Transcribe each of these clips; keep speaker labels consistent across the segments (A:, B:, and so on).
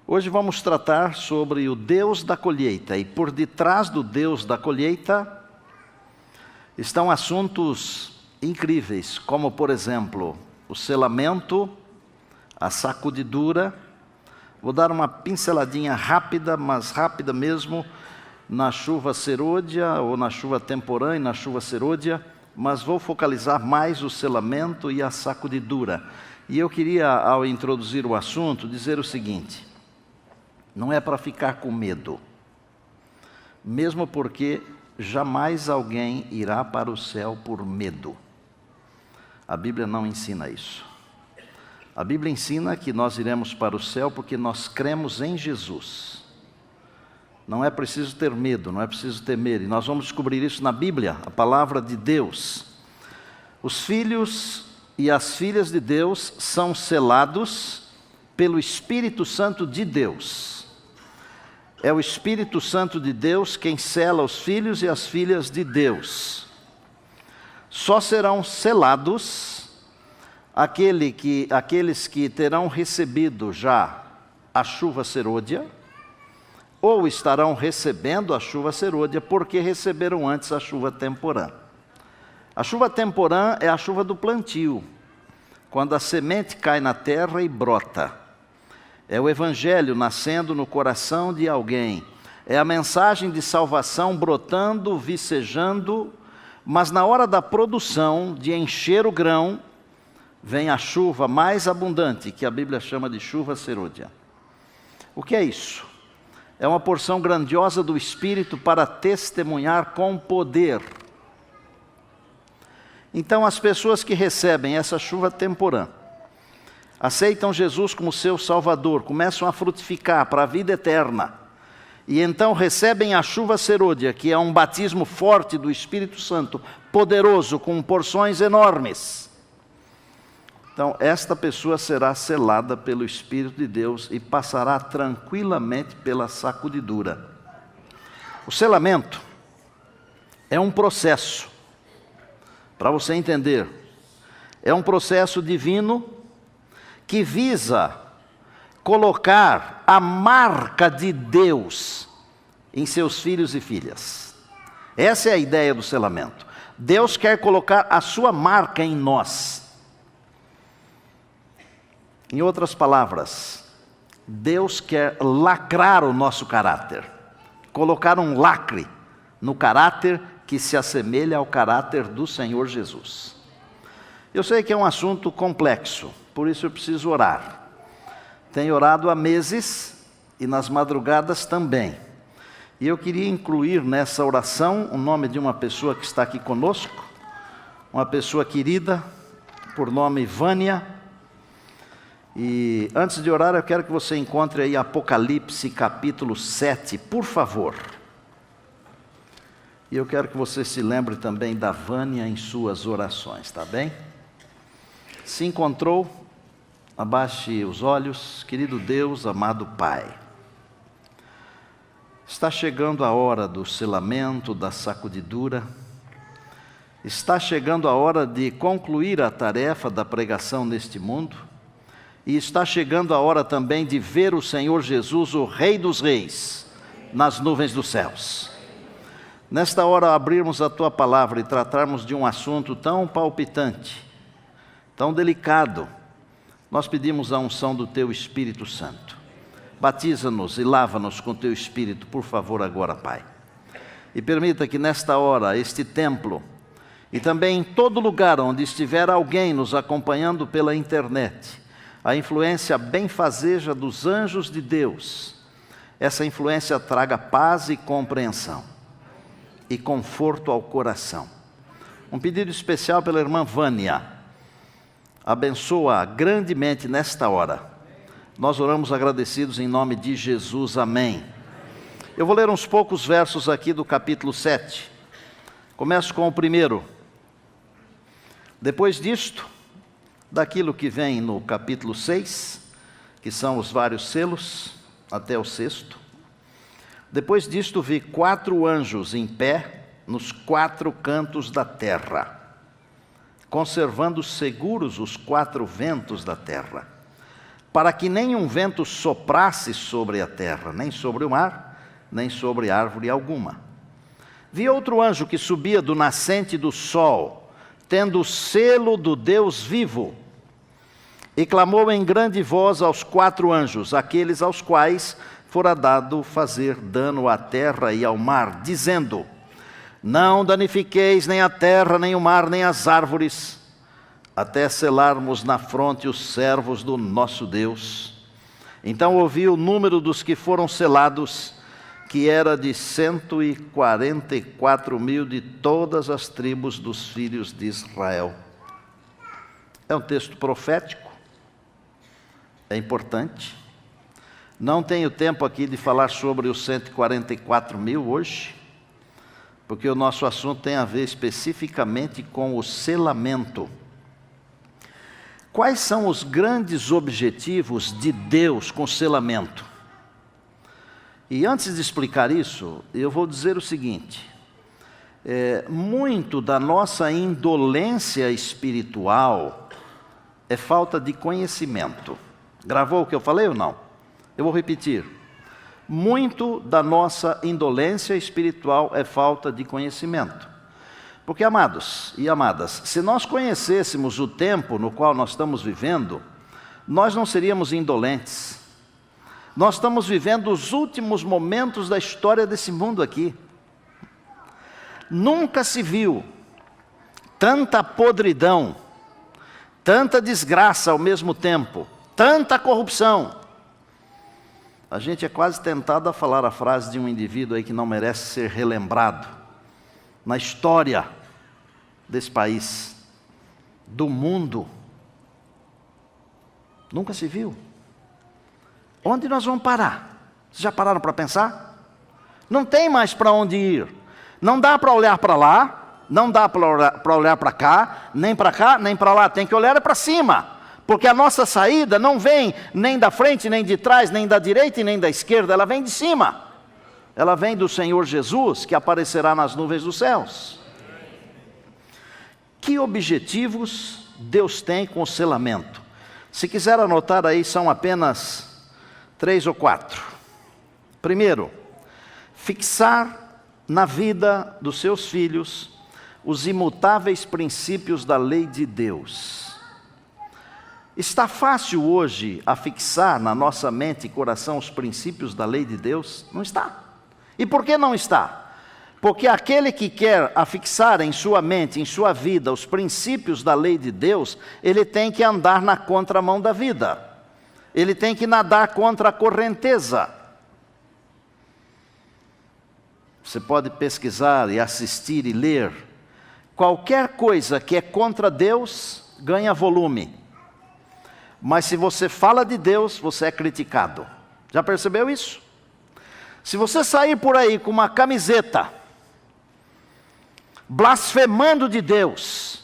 A: Hoje vamos tratar sobre o Deus da colheita, e por detrás do Deus da colheita estão assuntos incríveis, como por exemplo, o selamento, a sacudidura. Vou dar uma pinceladinha rápida, mas rápida mesmo, na chuva serôdia, ou na chuva temporã e na chuva serôdia, mas vou focalizar mais o selamento e a sacudidura. E eu queria, ao introduzir o assunto, dizer o seguinte: não é para ficar com medo, mesmo porque jamais alguém irá para o céu por medo. A Bíblia não ensina isso. A Bíblia ensina que nós iremos para o céu porque nós cremos em Jesus. Não é preciso ter medo, não é preciso temer. E nós vamos descobrir isso na Bíblia, a palavra de Deus. Os filhos e as filhas de Deus são selados pelo Espírito Santo de Deus. É o Espírito Santo de Deus quem sela os filhos e as filhas de Deus. Só serão selados aqueles que terão recebido já a chuva serôdia, ou estarão recebendo a chuva serôdia porque receberam antes a chuva temporã. A chuva temporã é a chuva do plantio, quando a semente cai na terra e brota. É o Evangelho nascendo no coração de alguém. É a mensagem de salvação brotando, vicejando, mas na hora da produção, de encher o grão, vem a chuva mais abundante, que a Bíblia chama de chuva serôdia. O que é isso? É uma porção grandiosa do Espírito para testemunhar com poder. Então, as pessoas que recebem essa chuva temporã, aceitam Jesus como seu Salvador, começam a frutificar para a vida eterna, e então recebem a chuva serôdia, que é um batismo forte do Espírito Santo, poderoso, com porções enormes. Então, esta pessoa será selada pelo Espírito de Deus e passará tranquilamente pela sacudidura. O selamento é um processo, para você entender, é um processo divino que visa colocar a marca de Deus em seus filhos e filhas. Essa é a ideia do selamento. Deus quer colocar a sua marca em nós. Em outras palavras, Deus quer lacrar o nosso caráter, colocar um lacre no caráter que se assemelha ao caráter do Senhor Jesus. Eu sei que é um assunto complexo, por isso eu preciso orar. Tenho orado há meses e nas madrugadas também. E eu queria incluir nessa oração o nome de uma pessoa que está aqui conosco, uma pessoa querida, por nome Vânia. E antes de orar, eu quero que você encontre aí Apocalipse capítulo 7, por favor. E eu quero que você se lembre também da Vânia em suas orações, tá bem? Se encontrou, abaixe os olhos. Querido Deus, amado Pai, está chegando a hora do selamento, da sacudidura, está chegando a hora de concluir a tarefa da pregação neste mundo, e está chegando a hora também de ver o Senhor Jesus, o Rei dos Reis, nas nuvens dos céus. Nesta hora, abrirmos a Tua palavra e tratarmos de um assunto tão palpitante, tão delicado, nós pedimos a unção do Teu Espírito Santo. Batiza-nos e lava-nos com Teu Espírito, por favor, agora, Pai. E permita que nesta hora, este templo, e também em todo lugar onde estiver alguém nos acompanhando pela internet, a influência benfazeja dos anjos de Deus, essa influência traga paz e compreensão, e conforto ao coração. Um pedido especial pela irmã Vânia. Abençoa grandemente nesta hora. Nós oramos agradecidos em nome de Jesus, amém. Eu vou ler uns poucos versos aqui do capítulo 7. Começo com o primeiro. Depois disto, daquilo que vem no capítulo 6, que são os vários selos, até o 6º. Depois disto vi 4 anjos em pé nos 4 cantos da terra, conservando seguros os 4 ventos da terra. para que nenhum vento soprasse sobre a terra, nem sobre o mar, nem sobre árvore alguma. Vi outro anjo que subia do nascente do sol, tendo o selo do Deus vivo, e clamou em grande voz aos 4 anjos, aqueles aos quais fora dado fazer dano à terra e ao mar, dizendo: não danifiqueis nem a terra, nem o mar, nem as árvores, até selarmos na fronte os servos do nosso Deus. Então ouvi o número dos que foram selados, que era de 144.000 de todas as tribos dos filhos de Israel. É um texto profético, é importante. Não tenho tempo aqui de falar sobre os 144.000 hoje, porque o nosso assunto tem a ver especificamente com o selamento. Quais são os grandes objetivos de Deus com o selamento? E antes de explicar isso, eu vou dizer o seguinte: muito da nossa indolência espiritual é falta de conhecimento. Gravou o que eu falei ou não? Eu vou repetir. Muito da nossa indolência espiritual é falta de conhecimento. Porque, amados e amadas, se nós conhecêssemos o tempo no qual nós estamos vivendo, nós não seríamos indolentes. Nós estamos vivendo os últimos momentos da história desse mundo aqui. Nunca se viu tanta podridão, tanta desgraça ao mesmo tempo, tanta corrupção. A gente é quase tentado a falar a frase de um indivíduo aí que não merece ser relembrado na história desse país, do mundo. Nunca se viu. Onde nós vamos parar? Vocês já pararam para pensar? Não tem mais para onde ir. Não dá para olhar para lá, não dá para olhar para cá, nem para lá. Tem que olhar para cima. Porque a nossa saída não vem nem da frente, nem de trás, nem da direita e nem da esquerda. Ela vem de cima. Ela vem do Senhor Jesus, que aparecerá nas nuvens dos céus. Que objetivos Deus tem com o selamento? Se quiser anotar aí, são apenas 3 ou 4. Primeiro, fixar na vida dos seus filhos os imutáveis princípios da lei de Deus. Está fácil hoje a fixar na nossa mente e coração os princípios da lei de Deus? Não está. E por que não está? Porque aquele que quer afixar em sua mente, em sua vida, os princípios da lei de Deus, ele tem que andar na contramão da vida. Ele tem que nadar contra a correnteza. Você pode pesquisar e assistir e ler. Qualquer coisa que é contra Deus, ganha volume. Mas se você fala de Deus, você é criticado. Já percebeu isso? Se você sair por aí com uma camiseta, blasfemando de Deus,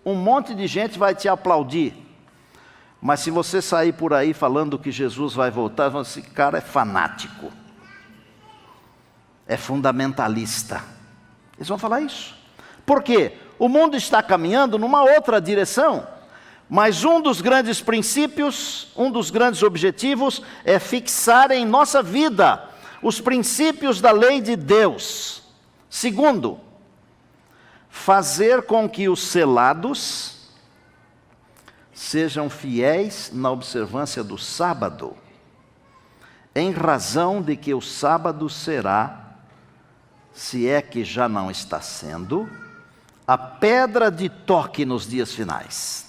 A: um monte de gente vai te aplaudir. Mas se você sair por aí falando que Jesus vai voltar, esse cara é fanático, é fundamentalista. Eles vão falar isso. Por quê? O mundo está caminhando numa outra direção. Mas um dos grandes princípios, um dos grandes objetivos é fixar em nossa vida os princípios da lei de Deus. Segundo, fazer com que os selados sejam fiéis na observância do sábado, em razão de que o sábado será, se é que já não está sendo, a pedra de toque nos dias finais.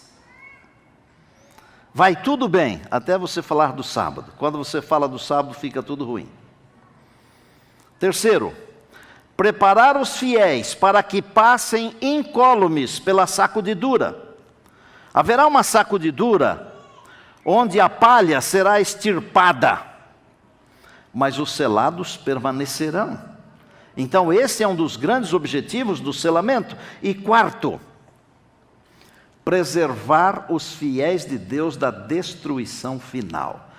A: Vai tudo bem, até você falar do sábado. Quando você fala do sábado, fica tudo ruim. Terceiro, preparar os fiéis para que passem incólumes pela sacudidura. Haverá uma sacudidura onde a palha será extirpada, mas os selados permanecerão. Então esse é um dos grandes objetivos do selamento. E quarto, preservar os fiéis de Deus da destruição final.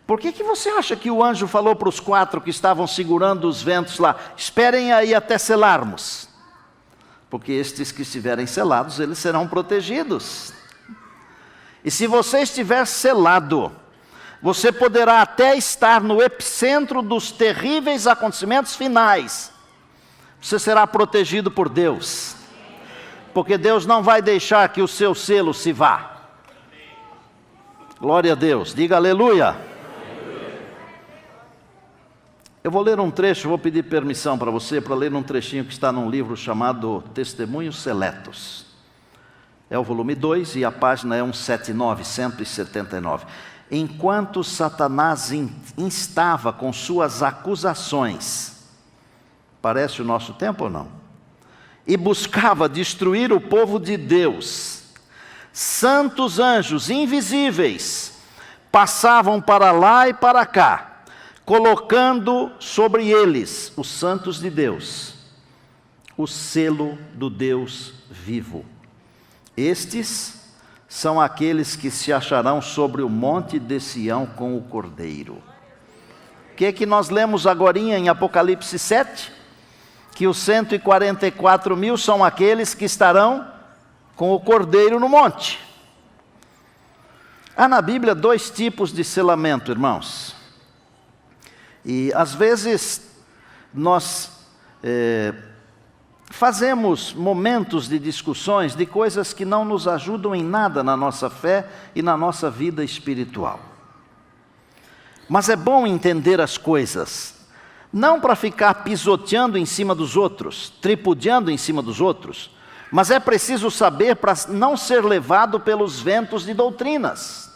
A: Por que você acha que o anjo falou para os 4 que estavam segurando os ventos lá, esperem aí até selarmos? Porque estes que estiverem selados, eles serão protegidos. E se você estiver selado, Você poderá até estar no epicentro dos terríveis acontecimentos finais. Você será protegido por Deus, porque Deus não vai deixar que o seu selo se vá. Glória a Deus, diga aleluia. Eu vou ler um trecho, vou pedir permissão para você para ler um trechinho que está num livro chamado Testemunhos Seletos. É o volume 2 e a página é 179. Enquanto Satanás instava com suas acusações, parece o nosso tempo ou não? E buscava destruir o povo de Deus, santos anjos invisíveis passavam para lá e para cá, colocando sobre eles, os santos de Deus, o selo do Deus vivo. Estes são aqueles que se acharão sobre o monte de Sião com o Cordeiro. O que é que nós lemos agorinha em Apocalipse 7? Que os 144 mil são aqueles que estarão com o Cordeiro no monte. Há na Bíblia 2 tipos de selamento, irmãos. E às vezes nós fazemos momentos de discussões de coisas que não nos ajudam em nada na nossa fé e na nossa vida espiritual. Mas é bom entender as coisas, não para ficar pisoteando em cima dos outros, tripudiando em cima dos outros, mas é preciso saber para não ser levado pelos ventos de doutrinas.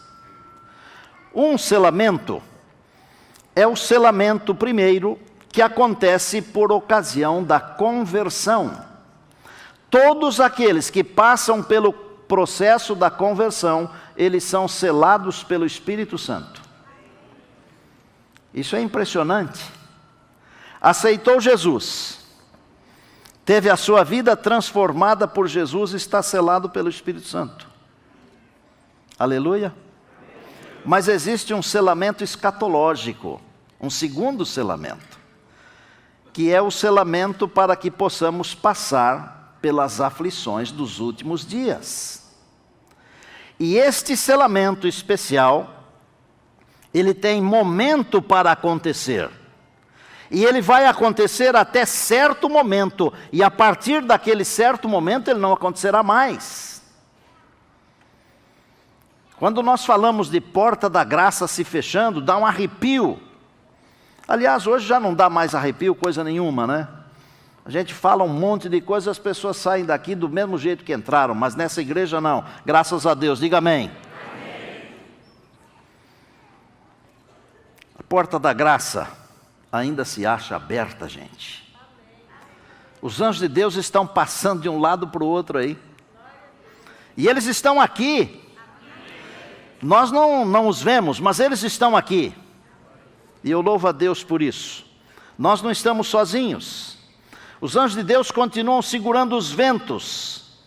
A: Um selamento é o selamento primeiro que acontece por ocasião da conversão. Todos aqueles que passam pelo processo da conversão, eles são selados pelo Espírito Santo. Isso é impressionante. Aceitou Jesus, teve a sua vida transformada por Jesus, está selado pelo Espírito Santo. Aleluia. Mas existe um selamento escatológico, um segundo selamento, que é o selamento para que possamos passar pelas aflições dos últimos dias. E este selamento especial, ele tem momento para acontecer. E ele vai acontecer até certo momento, e a partir daquele certo momento ele não acontecerá mais. Quando nós falamos de porta da graça se fechando, dá um arrepio. Aliás, hoje já não dá mais arrepio coisa nenhuma, né? A gente fala um monte de coisas, as pessoas saem daqui do mesmo jeito que entraram, mas nessa igreja não. Graças a Deus, diga amém. Amém. A porta da graça ainda se acha aberta, gente. Os anjos de Deus estão passando de um lado para o outro aí. E eles estão aqui. Nós não os vemos, mas eles estão aqui. E eu louvo a Deus por isso. Nós não estamos sozinhos. Os anjos de Deus continuam segurando os ventos.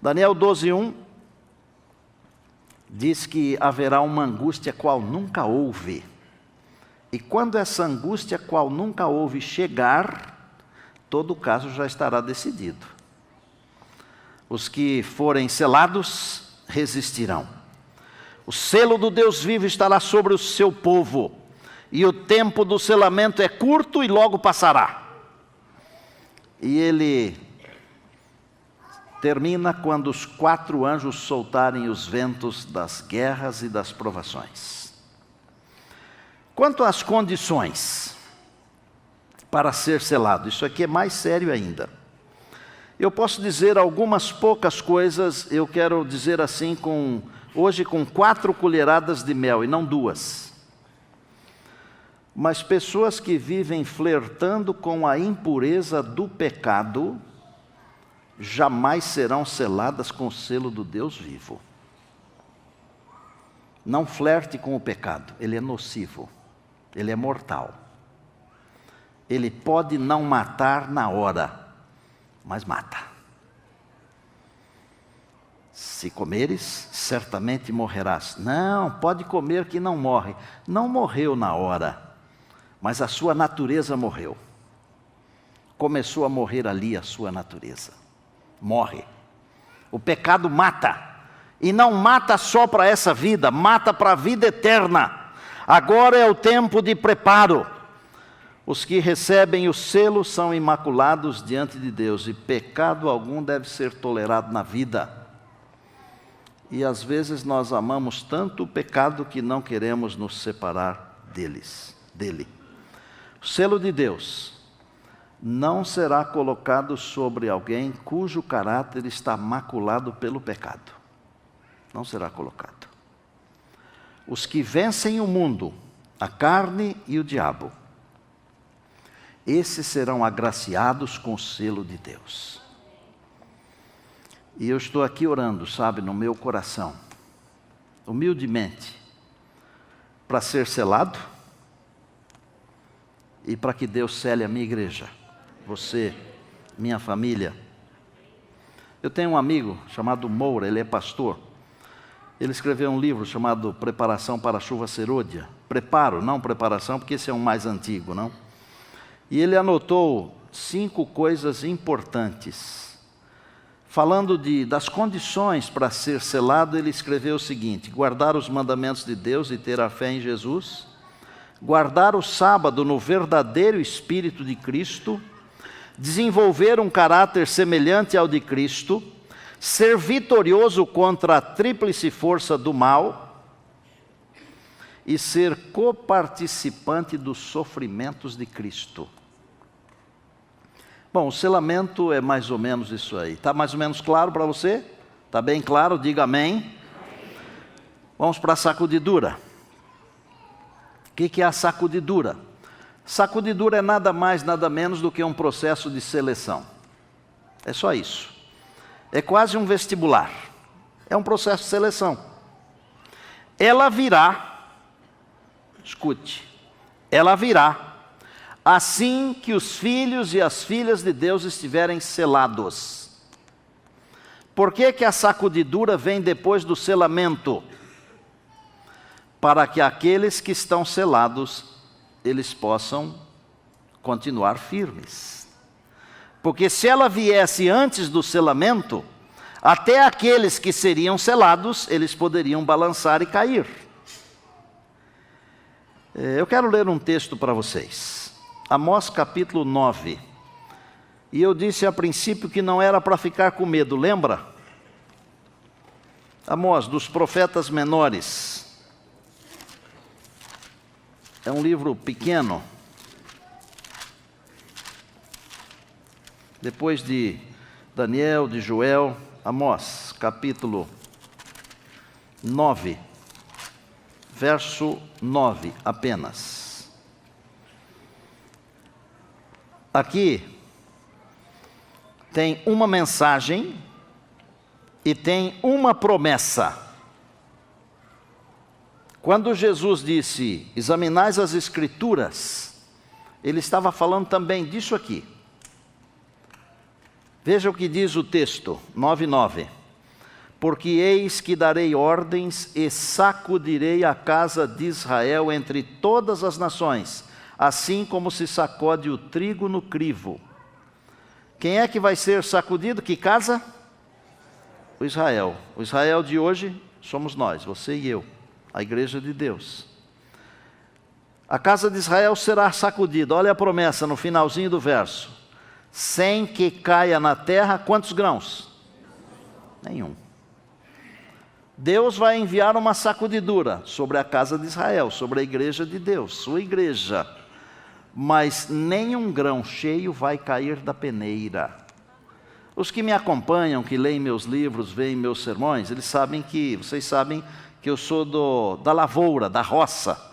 A: Daniel 12:1 diz que haverá uma angústia qual nunca houve. E quando essa angústia qual nunca houve chegar, todo o caso já estará decidido. Os que forem selados resistirão. O selo do Deus vivo estará sobre o seu povo. E o tempo do selamento é curto e logo passará. E ele termina quando os 4 anjos soltarem os ventos das guerras e das provações. Quanto às condições para ser selado, isso aqui é mais sério ainda. Eu posso dizer algumas poucas coisas, eu quero dizer assim, hoje com 4 colheradas de mel e não 2. Mas pessoas que vivem flertando com a impureza do pecado, jamais serão seladas com o selo do Deus vivo. Não flerte com o pecado, ele é nocivo, ele é mortal. Ele pode não matar na hora, mas mata. Se comeres, certamente morrerás. Não, pode comer que não morre. Não morreu na hora, mas a sua natureza morreu. Começou a morrer ali a sua natureza. Morre. O pecado mata. E não mata só para essa vida, mata para a vida eterna. Agora é o tempo de preparo. Os que recebem o selo são imaculados diante de Deus, e pecado algum deve ser tolerado na vida. E às vezes nós amamos tanto o pecado que não queremos nos separar dele. O selo de Deus não será colocado sobre alguém cujo caráter está maculado pelo pecado. Não será colocado. Os que vencem o mundo, a carne e o diabo, esses serão agraciados com o selo de Deus. E eu estou aqui orando, sabe, no meu coração, humildemente, para ser selado e para que Deus sele a minha igreja, você, minha família. Eu tenho um amigo chamado Moura, ele é pastor. Ele escreveu um livro chamado Preparação para a Chuva Serôdia. Preparo, não preparação, porque esse é um mais antigo, não? E ele anotou 5 coisas importantes. Falando das condições para ser selado, ele escreveu o seguinte: guardar os mandamentos de Deus e ter a fé em Jesus, guardar o sábado no verdadeiro espírito de Cristo, desenvolver um caráter semelhante ao de Cristo, ser vitorioso contra a tríplice força do mal e ser coparticipante dos sofrimentos de Cristo. Bom, o selamento é mais ou menos isso aí. Está mais ou menos claro para você? Está bem claro? Diga amém. Vamos para a sacudidura. O que é a sacudidura? Sacudidura é nada mais, nada menos do que um processo de seleção. É só isso. É quase um vestibular. É um processo de seleção. Ela virá, escute, ela virá assim que os filhos e as filhas de Deus estiverem selados. Por que a sacudidura vem depois do selamento? Para que aqueles que estão selados, eles possam continuar firmes. Porque se ela viesse antes do selamento, até aqueles que seriam selados, eles poderiam balançar e cair. Eu quero ler um texto para vocês. Amós capítulo 9. E eu disse a princípio que não era para ficar com medo, lembra? Amós, dos profetas menores. É um livro pequeno. Depois de Daniel, de Joel, Amós, capítulo 9, verso 9 apenas. Aqui tem uma mensagem e tem uma promessa. Quando Jesus disse, examinais as Escrituras, ele estava falando também disso aqui. Veja o que diz o texto, 9:9. Porque eis que darei ordens e sacudirei a casa de Israel entre todas as nações, assim como se sacode o trigo no crivo. Quem é que vai ser sacudido? Que casa? O Israel. O Israel de hoje somos nós, você e eu, a igreja de Deus. A casa de Israel será sacudida. Olha a promessa no finalzinho do verso. Sem que caia na terra, quantos grãos? Nenhum. Deus vai enviar uma sacudidura sobre a casa de Israel, sobre a igreja de Deus, sua igreja. Mas nenhum grão cheio vai cair da peneira. Os que me acompanham, que leem meus livros, veem meus sermões, vocês sabem que eu sou da lavoura, da roça.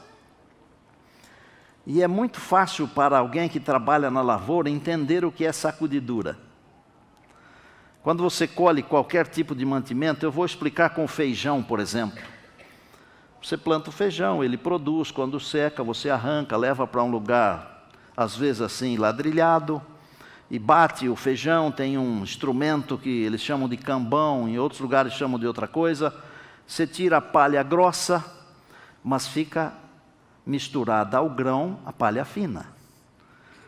A: E é muito fácil para alguém que trabalha na lavoura entender o que é sacudidura. Quando você colhe qualquer tipo de mantimento, eu vou explicar com o feijão, por exemplo. Você planta o feijão, ele produz, quando seca, você arranca, leva para um lugar, às vezes assim, ladrilhado, e bate o feijão, tem um instrumento que eles chamam de cambão, em outros lugares chamam de outra coisa. Você tira a palha grossa, mas fica misturada ao grão a palha fina.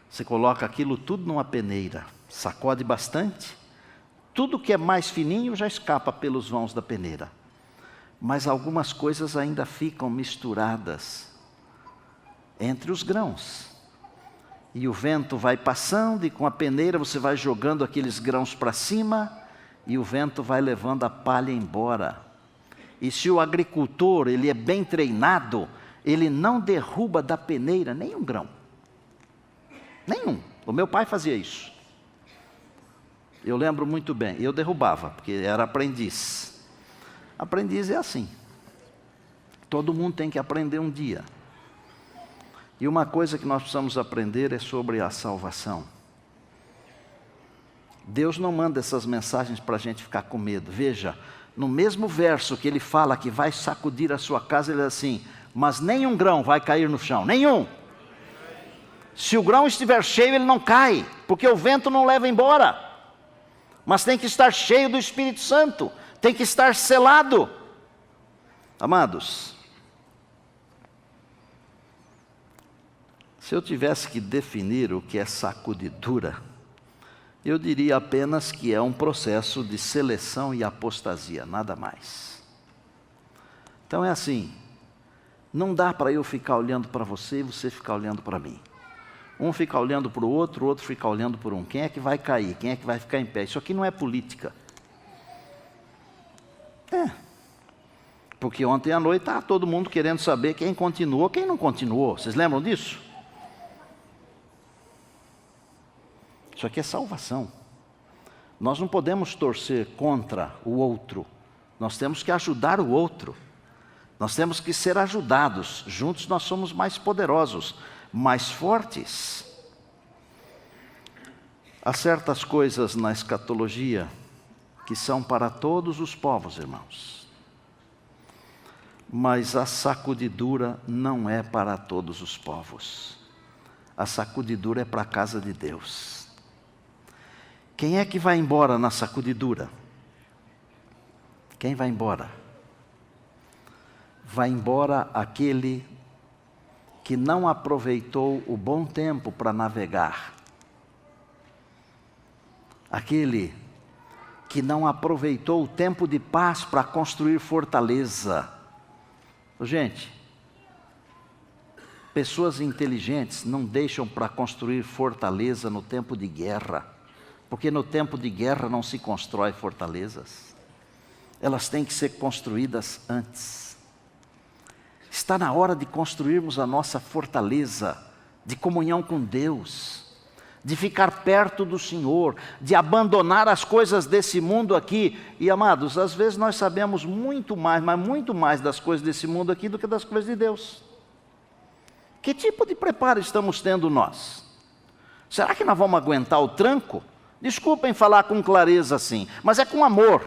A: Você coloca aquilo tudo numa peneira, sacode bastante, tudo que é mais fininho já escapa pelos vãos da peneira. mas algumas coisas ainda ficam misturadas entre os grãos. E o vento vai passando e com a peneira você vai jogando aqueles grãos para cima e o vento vai levando a palha embora. E se o agricultor ele é bem treinado, ele não derruba da peneira nenhum grão. Nenhum. O meu pai fazia isso. Eu lembro muito bem. Eu derrubava, porque era aprendiz. Aprendiz é assim. Todo mundo tem que aprender um dia. E uma coisa que nós precisamos aprender é sobre a salvação. Deus não manda essas mensagens para a gente ficar com medo. Veja, no mesmo verso que ele fala que vai sacudir a sua casa, ele diz assim, mas nenhum grão vai cair no chão, nenhum. Se o grão estiver cheio, ele não cai, porque o vento não leva embora. Mas tem que estar cheio do Espírito Santo, tem que estar selado. Amados, se eu tivesse que definir o que é sacudidura, eu diria apenas que é um processo de seleção e apostasia, nada mais. Então é assim, não dá para eu ficar olhando para você e você ficar olhando para mim. Um fica olhando para o outro fica olhando por um. Quem é que vai cair? Quem é que vai ficar em pé? Isso aqui não é política. Porque ontem à noite estava todo mundo querendo saber quem continuou, quem não continuou. Vocês lembram disso? Isso aqui é salvação. Nós não podemos torcer contra o outro. Nós temos que ajudar o outro. Nós temos que ser ajudados. Juntos nós somos mais poderosos, mais fortes. Há certas coisas na escatologia que são para todos os povos, irmãos. Mas a sacudidura não é para todos os povos. A sacudidura é para a casa de Deus. Quem é que vai embora na sacudidura? Quem vai embora? Vai embora aquele que não aproveitou o bom tempo para navegar. Aquele que não aproveitou o tempo de paz para construir fortaleza. Gente, pessoas inteligentes não deixam para construir fortaleza no tempo de guerra. Porque no tempo de guerra não se constrói fortalezas. Elas têm que ser construídas antes. Está na hora de construirmos a nossa fortaleza de comunhão com Deus, de ficar perto do Senhor, de abandonar as coisas desse mundo aqui. E amados, às vezes nós sabemos muito mais, mas muito mais das coisas desse mundo aqui do que das coisas de Deus. Que tipo de preparo estamos tendo nós? Será que nós vamos aguentar o tranco? Desculpem falar com clareza assim, mas é com amor.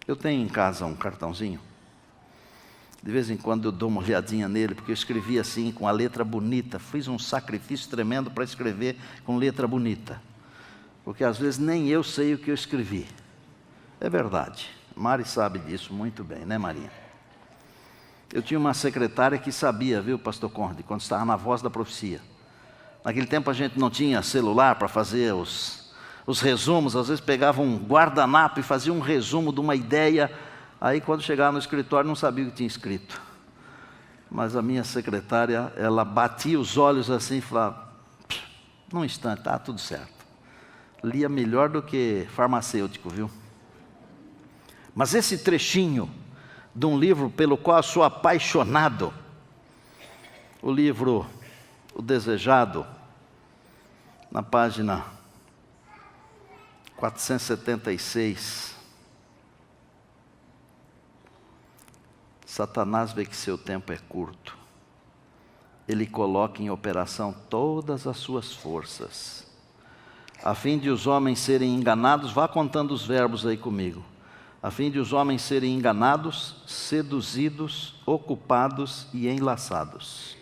A: Eu tenho em casa um cartãozinho. De vez em quando eu dou uma olhadinha nele, porque eu escrevi assim, com a letra bonita. Fiz um sacrifício tremendo para escrever com letra bonita. Porque às vezes nem eu sei o que eu escrevi. É verdade. Mari sabe disso muito bem, né, Marinha? Eu tinha uma secretária que sabia, viu, pastor Conde, quando estava na Voz da Profecia. Naquele tempo a gente não tinha celular para fazer os resumos, às vezes pegava um guardanapo e fazia um resumo de uma ideia, aí quando chegava no escritório não sabia o que tinha escrito. Mas a minha secretária, ela batia os olhos assim e falava, num instante, tá tudo certo. Lia melhor do que farmacêutico, viu? Mas esse trechinho de um livro pelo qual eu sou apaixonado, o livro O Desejado, na página 476, Satanás vê que seu tempo é curto, ele coloca em operação todas as suas forças, a fim de os homens serem enganados. Vá contando os verbos aí comigo. A fim de os homens serem enganados, seduzidos, ocupados e enlaçados,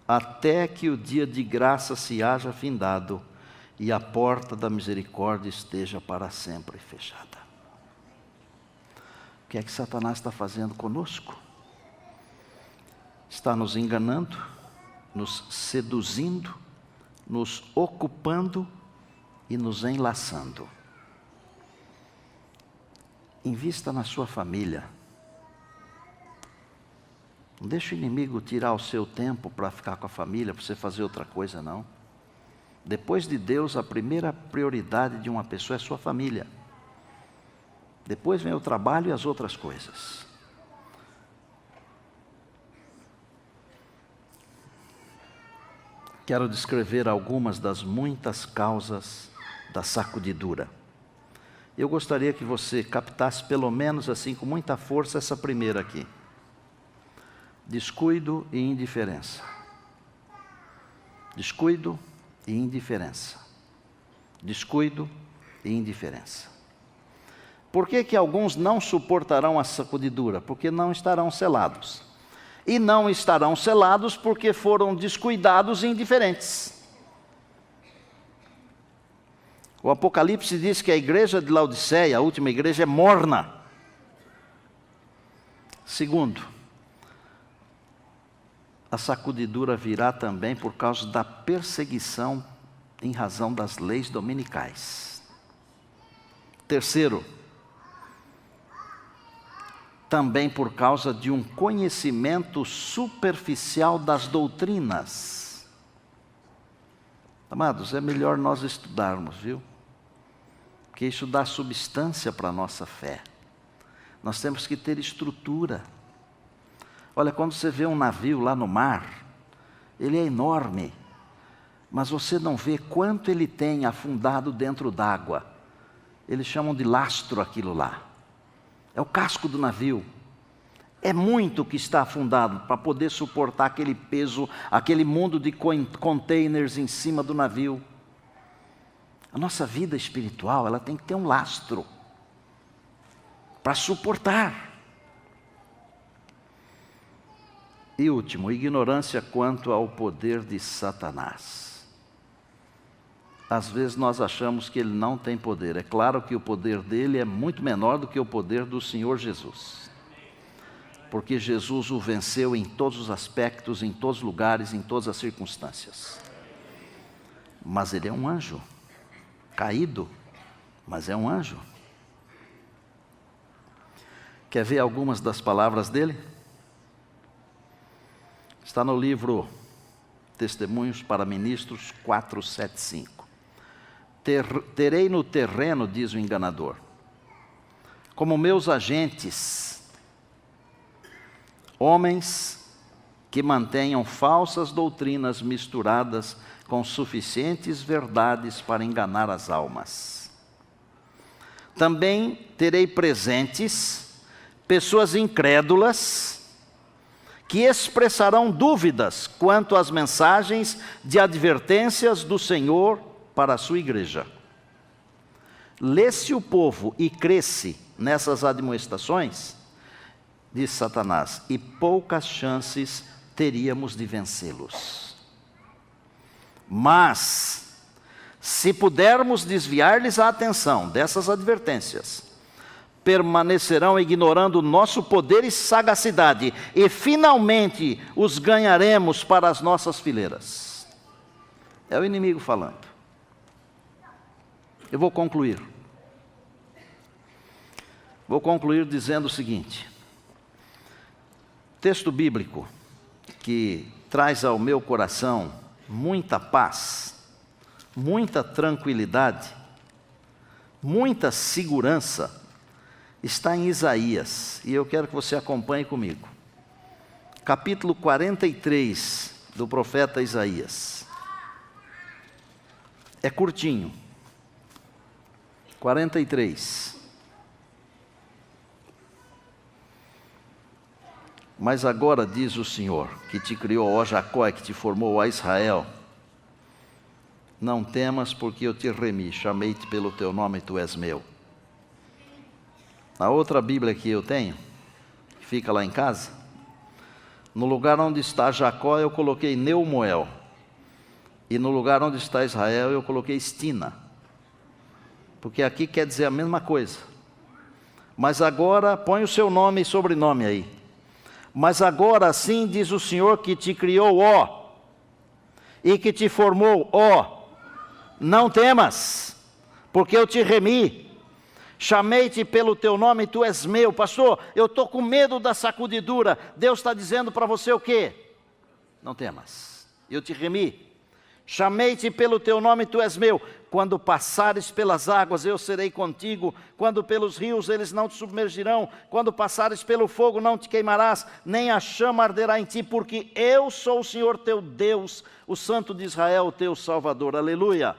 A: até que o dia de graça se haja findado e a porta da misericórdia esteja para sempre fechada. O que é que Satanás está fazendo conosco? Está nos enganando, nos seduzindo, nos ocupando e nos enlaçando. Invista na sua família. Não deixe o inimigo tirar o seu tempo para ficar com a família, para você fazer outra coisa, não. Depois de Deus, a primeira prioridade de uma pessoa é sua família. Depois vem o trabalho e as outras coisas. Quero descrever algumas das muitas causas da sacudidura. Eu gostaria que você captasse pelo menos assim com muita força essa primeira aqui. Descuido e indiferença. Descuido e indiferença. Descuido e indiferença. Por que alguns não suportarão a sacudidura? Porque não estarão selados. E não estarão selados porque foram descuidados e indiferentes. O Apocalipse diz que a igreja de Laodiceia, a última igreja, é morna. Segundo, a sacudidura virá também por causa da perseguição em razão das leis dominicais. Terceiro, também por causa de um conhecimento superficial das doutrinas. Amados, é melhor nós estudarmos, viu? Porque isso dá substância para a nossa fé. Nós temos que ter estrutura. Olha, quando você vê um navio lá no mar, ele é enorme, mas você não vê quanto ele tem afundado dentro d'água. Eles chamam de lastro aquilo lá. É o casco do navio. É muito que está afundado para poder suportar aquele peso, aquele mundo de containers em cima do navio. A nossa vida espiritual, ela tem que ter um lastro para suportar. E último, ignorância quanto ao poder de Satanás. Às vezes nós achamos que ele não tem poder. É claro que o poder dele é muito menor do que o poder do Senhor Jesus. Porque Jesus o venceu em todos os aspectos, em todos os lugares, em todas as circunstâncias. Mas ele é um anjo, caído, mas é um anjo. Quer ver algumas das palavras dele? Está no livro Testemunhos para Ministros 475. Terei no terreno, diz o enganador, como meus agentes, homens que mantenham falsas doutrinas misturadas com suficientes verdades para enganar as almas. Também terei presentes pessoas incrédulas que expressarão dúvidas quanto às mensagens de advertências do Senhor para a sua igreja. Lê-se o povo e cresce nessas admoestações, diz Satanás, e poucas chances teríamos de vencê-los. Mas, se pudermos desviar-lhes a atenção dessas advertências, permanecerão ignorando o nosso poder e sagacidade, e finalmente os ganharemos para as nossas fileiras. É o inimigo falando. Eu vou concluir. Vou concluir dizendo o seguinte: texto bíblico que traz ao meu coração muita paz, muita tranquilidade, muita segurança, está em Isaías, e eu quero que você acompanhe comigo. Capítulo 43 do profeta Isaías. É curtinho. 43. Mas agora diz o Senhor, que te criou, ó Jacó, e que te formou, ó Israel, não temas, porque eu te remi, chamei-te pelo teu nome e tu és meu. Na outra Bíblia que eu tenho, que fica lá em casa, no lugar onde está Jacó eu coloquei Neumoel, e no lugar onde está Israel eu coloquei Estina, porque aqui quer dizer a mesma coisa. Mas agora, põe o seu nome e sobrenome aí. Mas agora assim diz o Senhor que te criou, ó e que te formou. Ó, não temas, porque eu te remi. Chamei-te pelo teu nome, tu és meu. Pastor, eu estou com medo da sacudidura. Deus está dizendo para você o quê? Não temas, eu te remi. Chamei-te pelo teu nome, tu és meu. Quando passares pelas águas, eu serei contigo. Quando pelos rios, eles não te submergirão. Quando passares pelo fogo, não te queimarás, nem a chama arderá em ti, porque eu sou o Senhor teu Deus, o Santo de Israel, o teu Salvador. Aleluia.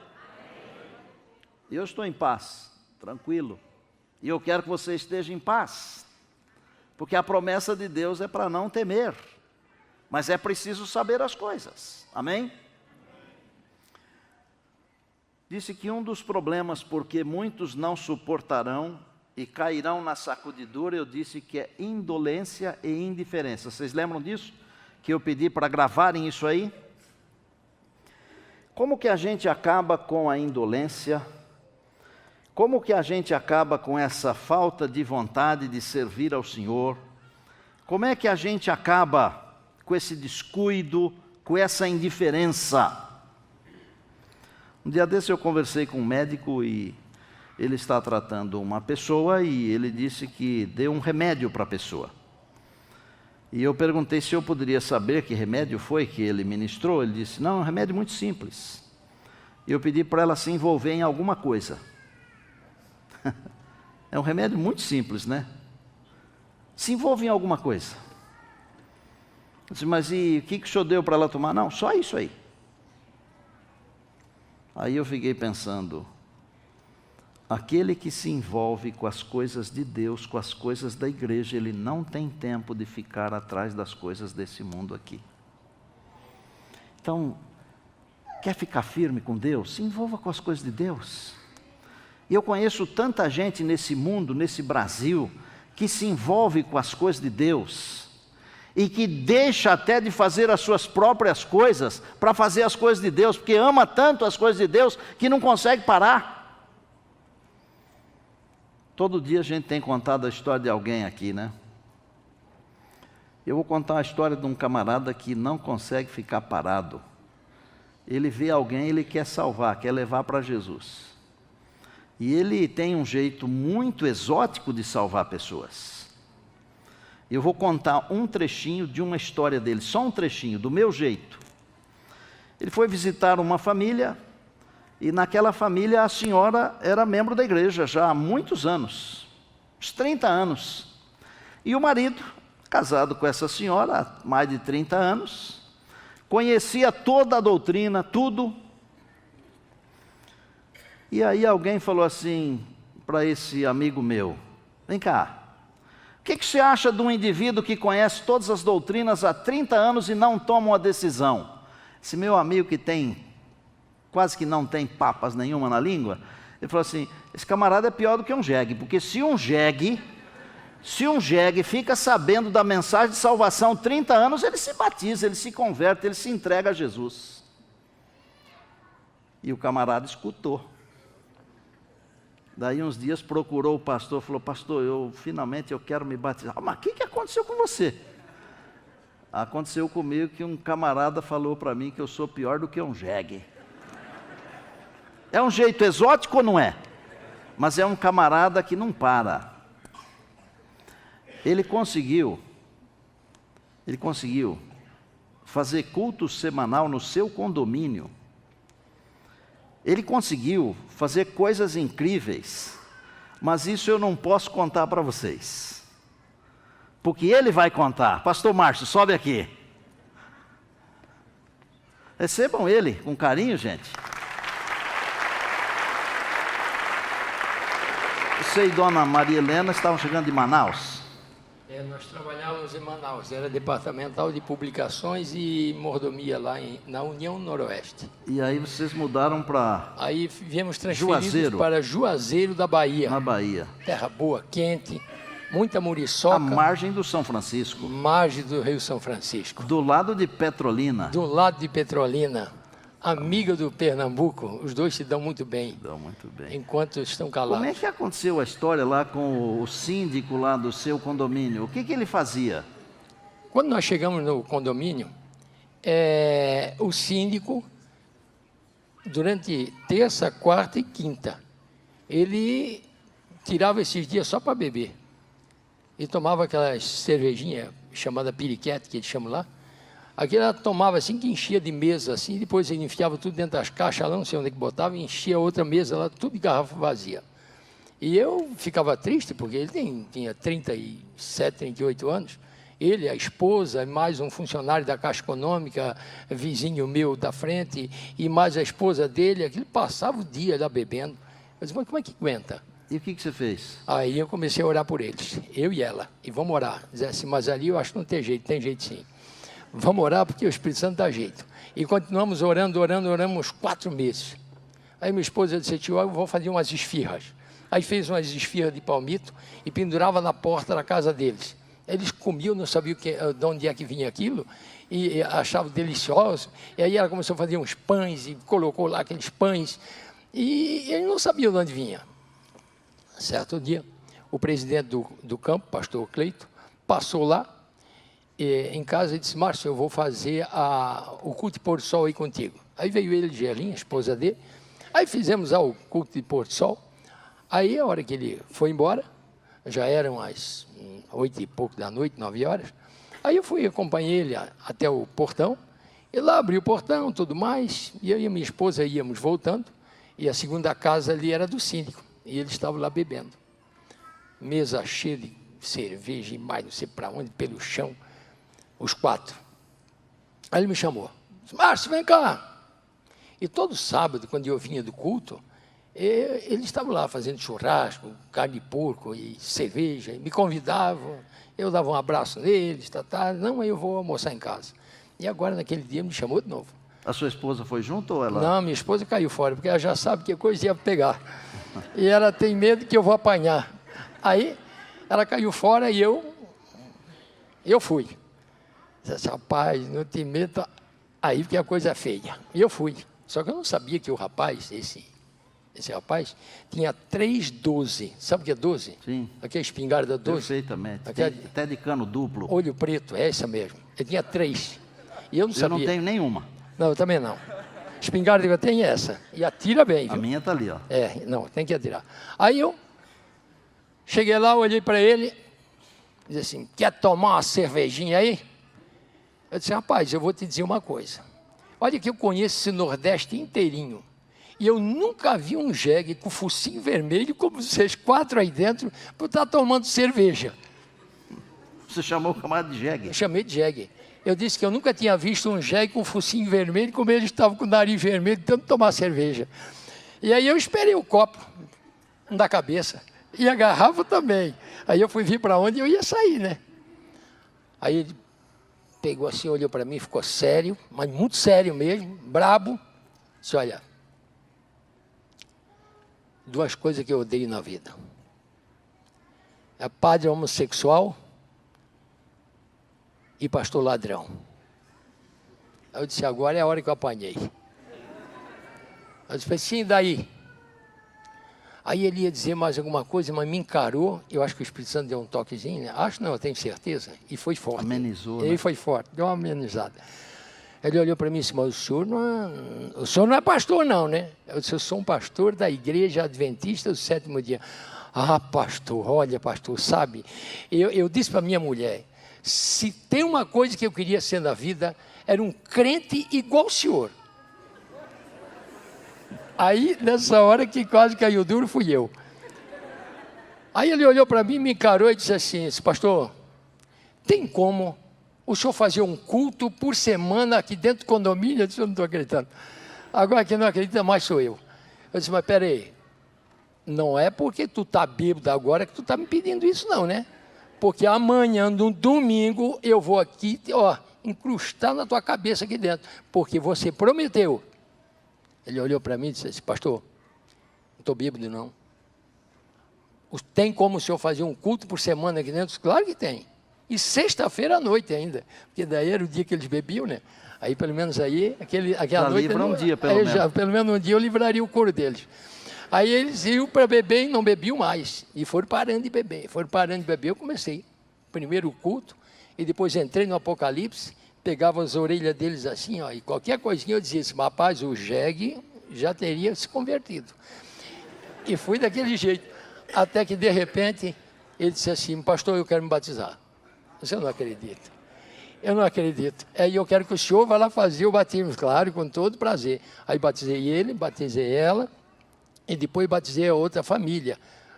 A: Eu estou em paz, tranquilo. E eu quero que você esteja em paz, porque a promessa de Deus é para não temer, mas é preciso saber as coisas. Amém? Disse que um dos problemas porque muitos não suportarão e cairão na sacudidura, eu disse que é indolência e indiferença. Vocês lembram disso? Que eu pedi para gravarem isso aí? Como que a gente acaba com a indolência? Como que a gente acaba com essa falta de vontade de servir ao Senhor? Como é que a gente acaba com esse descuido, com essa indiferença? Um dia desse eu conversei com um médico e ele está tratando uma pessoa e ele disse que deu um remédio para a pessoa. E eu perguntei se eu poderia saber que remédio foi que ele ministrou. Ele disse, não, é um remédio muito simples. E eu pedi para ela se envolver em alguma coisa. É um remédio muito simples, né? Se envolve em alguma coisa. Eu disse, mas e o que o senhor deu para ela tomar? Não, só isso aí. Aí eu fiquei pensando, aquele que se envolve com as coisas de Deus, com as coisas da igreja, ele não tem tempo de ficar atrás das coisas desse mundo aqui. Então, quer ficar firme com Deus? Se envolva com as coisas de Deus. E eu conheço tanta gente nesse mundo, nesse Brasil, que se envolve com as coisas de Deus e que deixa até de fazer as suas próprias coisas para fazer as coisas de Deus, porque ama tanto as coisas de Deus que não consegue parar. Todo dia a gente tem contado a história de alguém aqui, né? Eu vou contar a história de um camarada que não consegue ficar parado. Ele vê alguém, ele quer salvar, quer levar para Jesus. E ele tem um jeito muito exótico de salvar pessoas. Eu vou contar um trechinho de uma história dele, só um trechinho, do meu jeito. Ele foi visitar uma família, e naquela família a senhora era membro da igreja já há muitos anos, uns 30 anos. E o marido, casado com essa senhora há mais de 30 anos, conhecia toda a doutrina, tudo. E aí alguém falou assim para esse amigo meu, vem cá, o que você acha de um indivíduo que conhece todas as doutrinas há 30 anos e não toma uma decisão? Esse meu amigo que tem, quase que não tem papas nenhuma na língua, ele falou assim, esse camarada é pior do que um jegue, porque se um jegue fica sabendo da mensagem de salvação 30 anos, ele se batiza, ele se converte, ele se entrega a Jesus. E o camarada escutou. Daí uns dias procurou o pastor, falou, pastor, finalmente eu quero me batizar. Mas o que aconteceu com você? Aconteceu comigo que um camarada falou para mim que eu sou pior do que um jegue. É um jeito exótico ou não é? Mas é um camarada que não para. Ele conseguiu fazer culto semanal no seu condomínio. Ele conseguiu fazer coisas incríveis, mas isso eu não posso contar para vocês, porque ele vai contar. Pastor Márcio, sobe aqui. Recebam ele com carinho, gente. Você e Dona Maria Helena estavam chegando de Manaus?
B: Nós trabalhávamos em Manaus, era departamental de publicações e mordomia lá na União Noroeste.
A: E aí vocês mudaram para...
B: Aí viemos transferidos para Juazeiro da Bahia.
A: Na Bahia.
B: Terra boa, quente, muita muriçoca.
A: À margem do São Francisco.
B: Margem do Rio São Francisco.
A: Do lado de Petrolina.
B: Do lado de Petrolina. Amiga do Pernambuco, os dois se dão muito bem.
A: Dão muito bem.
B: Enquanto estão calados.
A: Como é que aconteceu a história lá com o síndico lá do seu condomínio? O que ele fazia?
B: Quando nós chegamos no condomínio, o síndico durante terça, quarta e quinta, ele tirava esses dias só para beber. E tomava aquelas cervejinhas, chamada piriquete, que eles chamam lá. Aquilo ela tomava assim, que enchia de mesa, assim, depois ele enfiava tudo dentro das caixas lá, não sei onde é que botava, e enchia outra mesa lá, tudo de garrafa vazia. E eu ficava triste, porque ele tinha 37, 38 anos, ele, a esposa, mais um funcionário da Caixa Econômica, vizinho meu da frente, e mais a esposa dele, aquilo passava o dia lá bebendo. Eu disse, mas como é que aguenta?
A: E o que você fez?
B: Aí eu comecei a orar por eles, eu e ela, e vamos orar. Dizia assim, mas ali eu acho que não tem jeito sim. Vamos orar porque o Espírito Santo dá jeito. E continuamos oramos 4 meses. Aí minha esposa disse, tio, eu vou fazer umas esfirras. Aí fez umas esfirras de palmito e pendurava na porta da casa deles. Eles comiam, não sabiam de onde é que vinha aquilo, e achavam delicioso. E aí ela começou a fazer uns pães e colocou lá aqueles pães. E eles não sabiam de onde vinha. Certo dia, o presidente do campo, pastor Cleito, passou lá em casa e disse, Márcio, eu vou fazer o culto de pôr do sol aí contigo. Aí veio ele, Gelinha, a esposa dele, aí fizemos o culto de pôr do sol. Aí, a hora que ele foi embora, já eram as 8 e pouco da noite, 9 horas, aí eu fui, acompanhei ele até o portão, e lá abri o portão, tudo mais, e eu e a minha esposa íamos voltando, e a segunda casa ali era do síndico. E eles estavam lá bebendo. Mesa cheia de cerveja e mais não sei para onde, pelo chão. Os 4. Aí ele me chamou. Disse, Márcio, vem cá. E todo sábado, quando eu vinha do culto, eles estavam lá fazendo churrasco, carne de porco e cerveja. E me convidavam. Eu dava um abraço neles. Não, eu vou almoçar em casa. E agora, naquele dia, me chamou de novo.
A: A sua esposa foi junto ou ela?
B: Não, minha esposa caiu fora, porque ela já sabe que coisa ia pegar. E ela tem medo que eu vou apanhar. Aí, ela caiu fora e eu fui. Disse, rapaz, não tem medo. Aí que a coisa é feia. E eu fui. Só que eu não sabia que o rapaz, esse rapaz, tinha 3 12. Sabe o que é 12?
A: Sim.
B: Aquela espingarda 12.
A: Perfeitamente.
B: Aquela,
A: até de cano duplo.
B: olho preto, é essa mesmo. Ele tinha 3. E eu não sabia.
A: Eu não tenho nenhuma.
B: Não, eu também não. Espingarda que eu tenho é essa. E atira bem, viu?
A: A minha está ali, ó.
B: Não, tem que atirar. Aí eu cheguei lá, olhei para ele, disse assim, quer tomar uma cervejinha aí? Eu disse, rapaz, eu vou te dizer uma coisa. Olha que eu conheço esse Nordeste inteirinho. E eu nunca vi um jegue com focinho vermelho, como vocês 4 aí dentro, por estar tomando cerveja.
A: Você chamou o camarada de jegue?
B: Eu chamei de jegue. Eu disse que eu nunca tinha visto um jegue com focinho vermelho, como eles estavam com o nariz vermelho, tanto tomar cerveja. E aí eu esperei o copo da cabeça, e a garrafa também. Aí eu fui vir para onde eu ia sair, né? Aí ele pegou assim, olhou para mim, ficou sério, mas muito sério mesmo, brabo. Disse, olha, 2 coisas que eu odeio na vida. É padre homossexual e pastor ladrão. Aí eu disse, agora é a hora que eu apanhei. Eu disse, sim, daí? Aí ele ia dizer mais alguma coisa, mas me encarou, eu acho que o Espírito Santo deu um toquezinho, né? Acho não, eu tenho certeza, e foi forte.
A: Amenizou,
B: Ele
A: né?
B: foi forte, deu uma amenizada. Ele olhou para mim e disse, mas o senhor não é pastor não, né? Eu disse, eu sou um pastor da Igreja Adventista do 7º dia. Ah, pastor, olha, pastor, sabe? Eu disse para minha mulher, se tem uma coisa que eu queria ser na vida, era um crente igual o senhor. Aí, nessa hora que quase caiu duro, fui eu. Aí ele olhou para mim, me encarou e disse assim, pastor, tem como o senhor fazer um culto por semana aqui dentro do condomínio? Eu disse, eu não estou acreditando. Agora quem não acredita mais sou eu. Eu disse, mas peraí, não é porque tu está bêbado agora que tu está me pedindo isso não, né? Porque amanhã, no domingo, eu vou aqui, ó, incrustar na tua cabeça aqui dentro, porque você prometeu. Ele olhou para mim e disse, pastor, não estou bêbado não. Tem como o senhor fazer um culto por semana aqui dentro? Claro que tem. E sexta-feira à noite ainda, porque daí era o dia que eles bebiam, né? Aí pelo menos aí, aquela noite...
A: livra um dia, pelo menos.
B: Pelo menos um dia eu livraria o couro deles. Aí eles iam para beber e não bebiam mais. E foram parando de beber. Eu comecei. Primeiro o culto, e depois entrei no Apocalipse, pegava as orelhas deles assim, ó, e qualquer coisinha eu dizia assim, rapaz, o jegue já teria se convertido. E fui daquele jeito. Até que, de repente, ele disse assim, pastor, eu quero me batizar. Eu não acredito. Eu não acredito. Aí eu quero que o senhor vá lá fazer o batismo, claro, com todo prazer. Aí batizei ele, batizei ela, e depois batizei a outra família.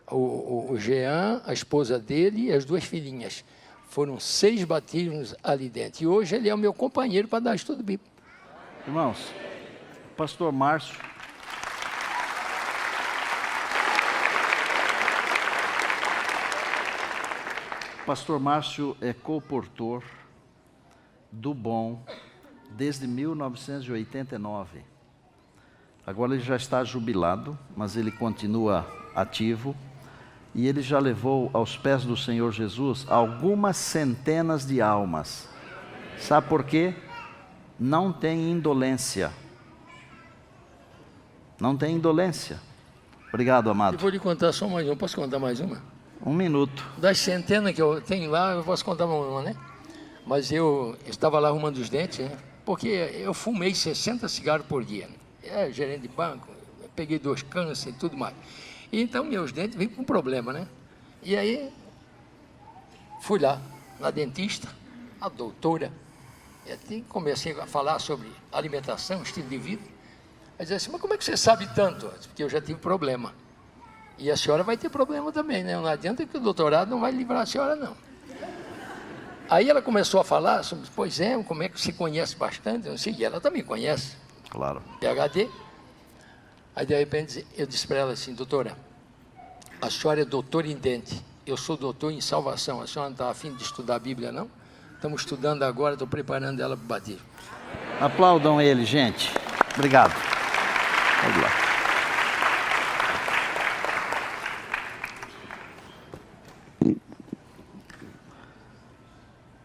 B: O Jean, a esposa dele e as 2 filhinhas. Foram 6 batismos ali dentro. E hoje ele é o meu companheiro para dar estudo bíblico.
A: Irmãos, pastor Márcio. Pastor Márcio é co-portor do Bom desde 1989. Agora ele já está jubilado, mas ele continua ativo. E ele já levou aos pés do Senhor Jesus algumas centenas de almas. Sabe por quê? Não tem indolência. Não tem indolência. Obrigado, amado.
B: Eu vou lhe contar só mais uma. Posso contar mais uma?
A: 1 minuto.
B: Das centenas que eu tenho lá, eu posso contar uma, né? Mas eu estava lá arrumando os dentes, né? Porque eu fumei 60 cigarros por dia. Né? Gerente de banco, peguei 2 câncer e tudo mais. E então meus dentes vêm com problema, né? E aí, fui lá, na dentista, a doutora, e até comecei a falar sobre alimentação, estilo de vida. Ela disse assim, mas como é que você sabe tanto? Porque eu já tive problema. E a senhora vai ter problema também, né? Não adianta que o doutorado não vai livrar a senhora, não. Aí ela começou a falar sobre, pois é, como é que você conhece bastante, eu não sei, e ela também conhece.
A: Claro.
B: PhD. Aí, de repente, eu disse para ela assim, doutora, a senhora é doutora em dente, eu sou doutor em salvação, a senhora não está afim de estudar a Bíblia, não? Estamos estudando agora, estou preparando ela para o batismo.
A: Aplaudam ele, gente. Obrigado. Vamos lá.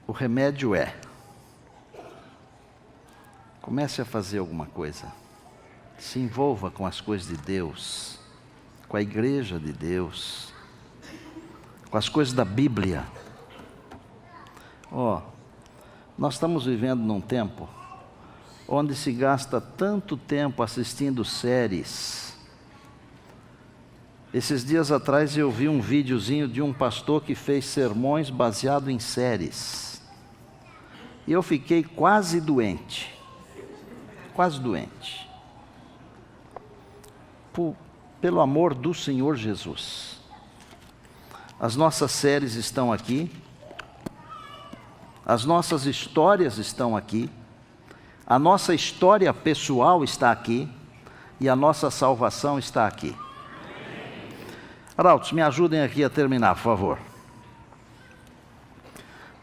A: O remédio é: comece a fazer alguma coisa. Se envolva com as coisas de Deus, com a igreja de Deus, com as coisas da Bíblia. Nós estamos vivendo num tempo onde se gasta tanto tempo assistindo séries. Esses dias atrás eu vi um videozinho de um pastor que fez sermões baseado em séries. E eu fiquei quase doente. Quase doente. Pelo amor do Senhor Jesus. As nossas séries estão aqui. As nossas histórias estão aqui. A nossa história pessoal está aqui. E a nossa salvação está aqui. Arautos, me ajudem aqui a terminar, por favor.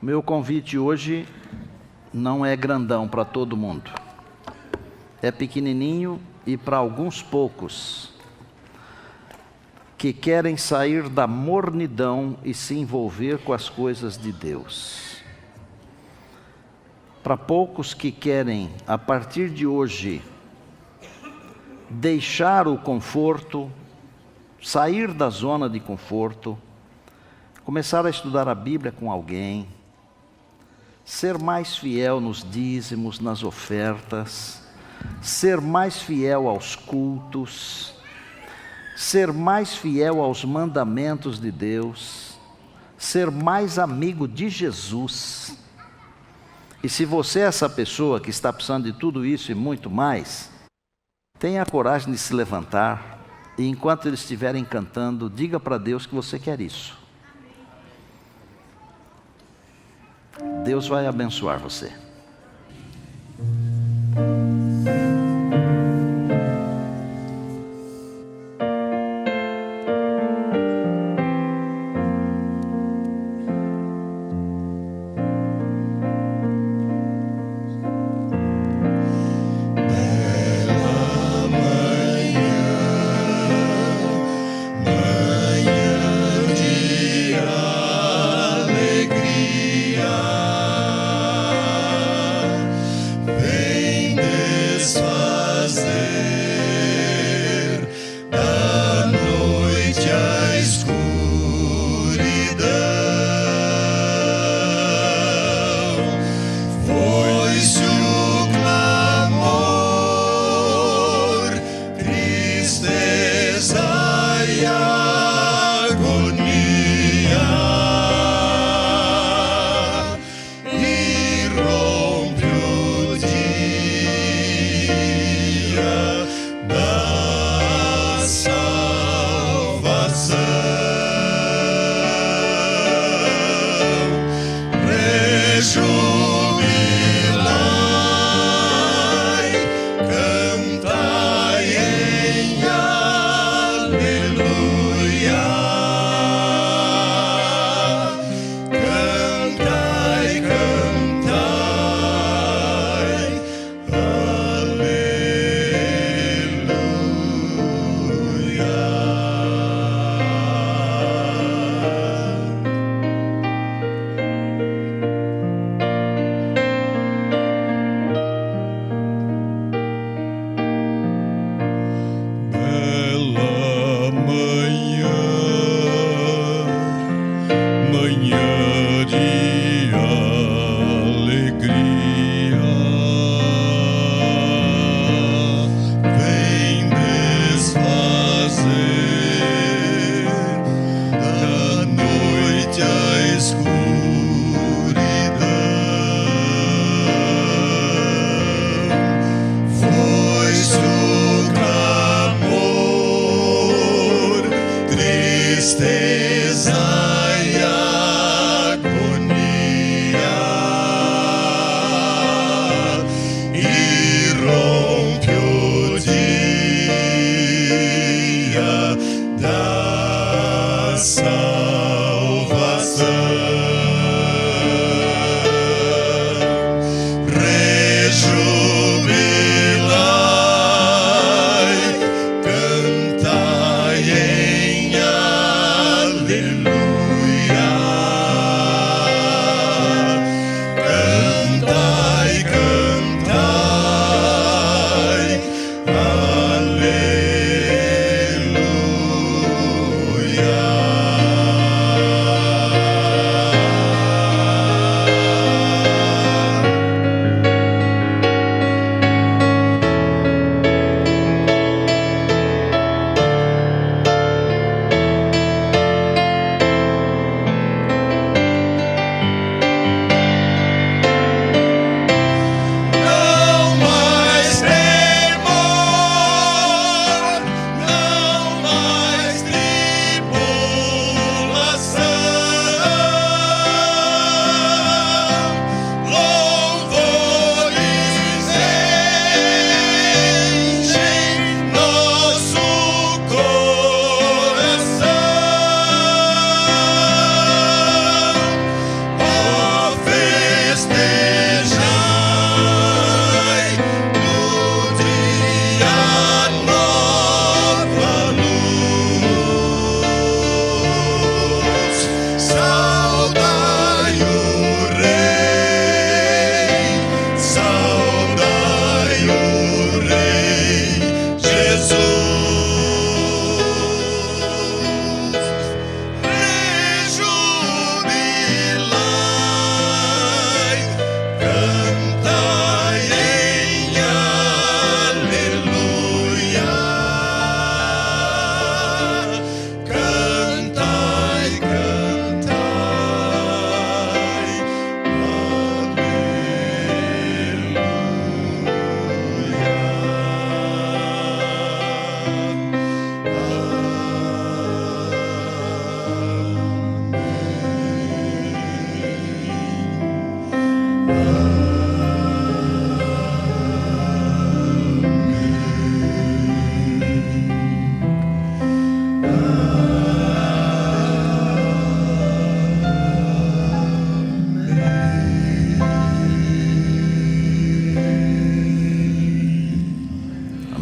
A: Meu convite hoje não é grandão para todo mundo. É pequenininho e para alguns poucos que querem sair da mornidão e se envolver com as coisas de Deus. Para poucos que querem, a partir de hoje, deixar o conforto, sair da zona de conforto, começar a estudar a Bíblia com alguém, ser mais fiel nos dízimos, nas ofertas, ser mais fiel aos cultos, ser mais fiel aos mandamentos de Deus, ser mais amigo de Jesus. E se você é essa pessoa que está precisando de tudo isso e muito mais, tenha a coragem de se levantar e enquanto eles estiverem cantando, diga para Deus que você quer isso. Deus vai abençoar você.
C: Vem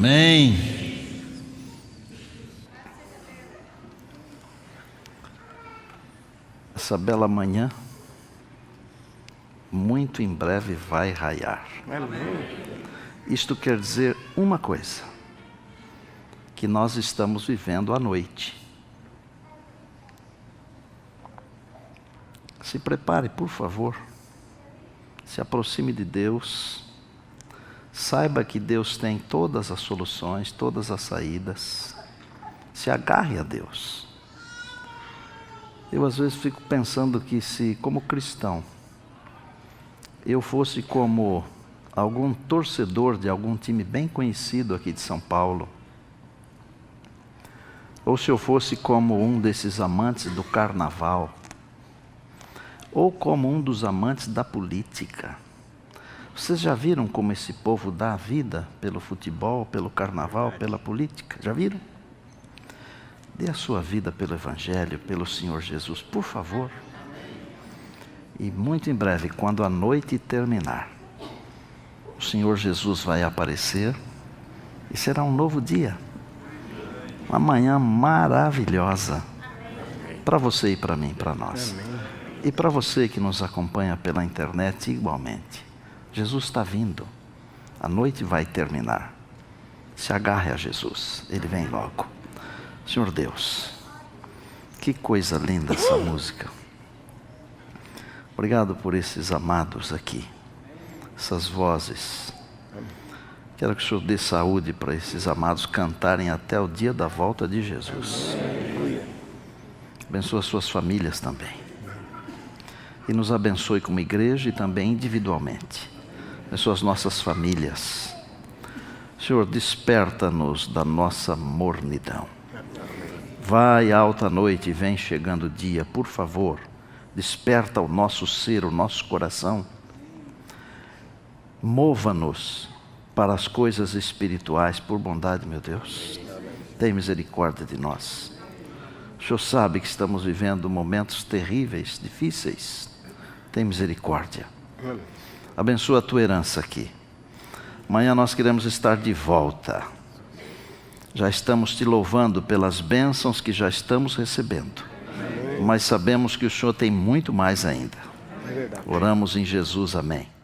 A: Amém. Essa bela manhã, muito em breve vai raiar. Isto quer dizer uma coisa, que nós estamos vivendo à noite. Se prepare, por favor. Se aproxime de Deus. Saiba que Deus tem todas as soluções, todas as saídas. Se agarre a Deus. Eu às vezes fico pensando que se, como cristão, eu fosse como algum torcedor de algum time bem conhecido aqui de São Paulo, ou se eu fosse como um desses amantes do carnaval, ou como um dos amantes da política. Vocês já viram como esse povo dá a vida pelo futebol, pelo carnaval, pela política? Já viram? Dê a sua vida pelo Evangelho, pelo Senhor Jesus, por favor. E muito em breve, quando a noite terminar, o Senhor Jesus vai aparecer e será um novo dia. Uma manhã maravilhosa para você e para mim, para nós. E para você que nos acompanha pela internet igualmente. Jesus está vindo. A noite vai terminar. Se agarre a Jesus. Ele vem logo. Senhor Deus, que coisa linda essa música. Obrigado por esses amados aqui. Essas vozes. Quero que o Senhor dê saúde para esses amados cantarem até o dia da volta de Jesus. Abençoa suas famílias também. E nos abençoe como igreja e também individualmente. Abençoa as nossas famílias. Senhor, desperta-nos da nossa mornidão. Vai alta noite e vem chegando o dia, por favor. Desperta o nosso ser, o nosso coração. Mova-nos para as coisas espirituais, por bondade, meu Deus. Tem misericórdia de nós. O Senhor sabe que estamos vivendo momentos terríveis, difíceis. Tem misericórdia. Abençoa a tua herança aqui. Amanhã nós queremos estar de volta. Já estamos te louvando pelas bênçãos que já estamos recebendo. Mas sabemos que o Senhor tem muito mais ainda. Oramos em Jesus, amém.